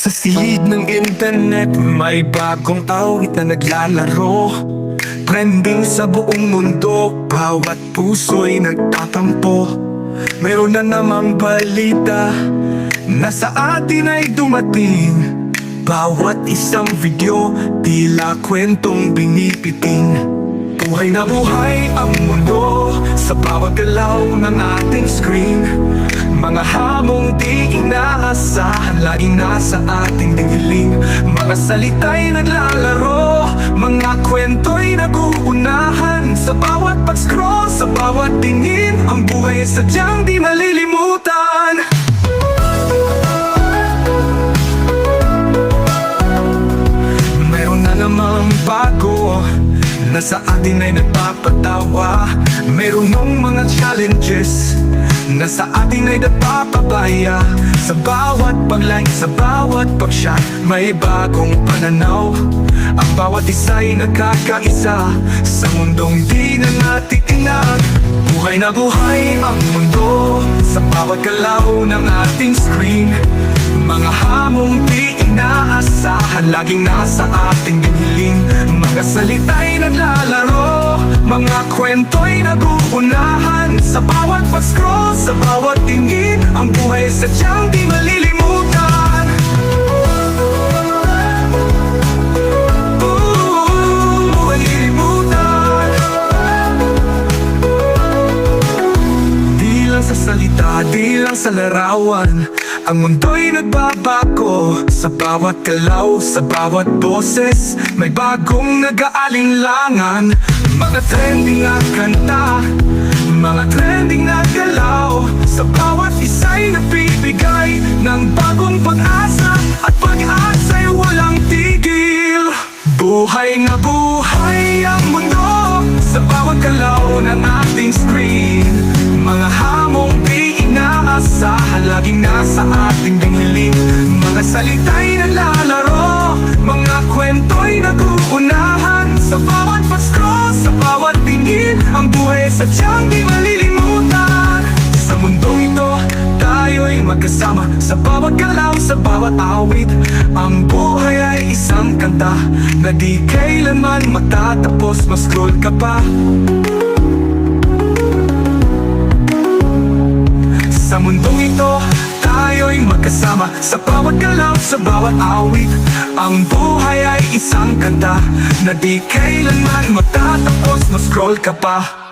Sa silid ng internet, may bagong awit na naglalaro. Trending sa buong mundo, bawat puso'y nagtatampo. Meron na namang balita na sa atin ay dumating. Bawat isang video, tila kwentong binipiting. Buhay na buhay ang mundo sa bawat galaw ng ating screen. Mga hamong di inaasahan, laging nasa ating digiling. Mga salita'y naglalaro, mga kwento'y naguunahan. Sa bawat pag-scroll, sa bawat tingin, ang buhay sadyang di malilimutan. Meron na namang bago na sa atin ay nagpapatawa. Meron ng mga challenges na sa atin ay napapabaya. Sa bawat pag-like, sa bawat pag-shot, may bagong pananaw. Ang bawat isa'y nagkakaisa sa mundong di na natitinag. Buhay na buhay ang mundo sa bawat galaw ng ating screen. Mga hamong di inaasahan, laging nasa ating giniling. Mga salita'y naglalaro, mga kwento'y naguunahan. Sa bawat pag-scroll, sa bawat tingin, ang buhay sadyang di malilimutan. Malilimutan. Di lang sa salita, di lang sa larawan, ang mundo'y nagbabago. Sa bawat galaw, sa bawat boses, may bagong nag-aalinlangan. Mga trending na kanta, mga trending na galaw, sa bawat isa'y nagbibigay ng bagong pag-asa. At pag-asa'y walang tigil. Buhay na buhay ang mundo sa bawat galaw ng ating screen. Mga hamong di inaasahan, laging nasa ating dinghiling. Mga salita'y naglalaro, mga kwento'y naguunahan. Sa bawat pag-scroll, sa bawat tingin, ang buhay sadyang di malilimutan. Sa mundong ito, tayo'y magkasama. Sa bawat galaw, sa bawat awit, ang buhay ay isang kanta na di kailanman matatapos, mag-scroll ka pa. Sa mundong ito, tayo'y magkasama. Sa bawat galaw, sa bawat awit, ang buhay ay isang kanta na di kailanman matatapos, mag-scroll ka pa.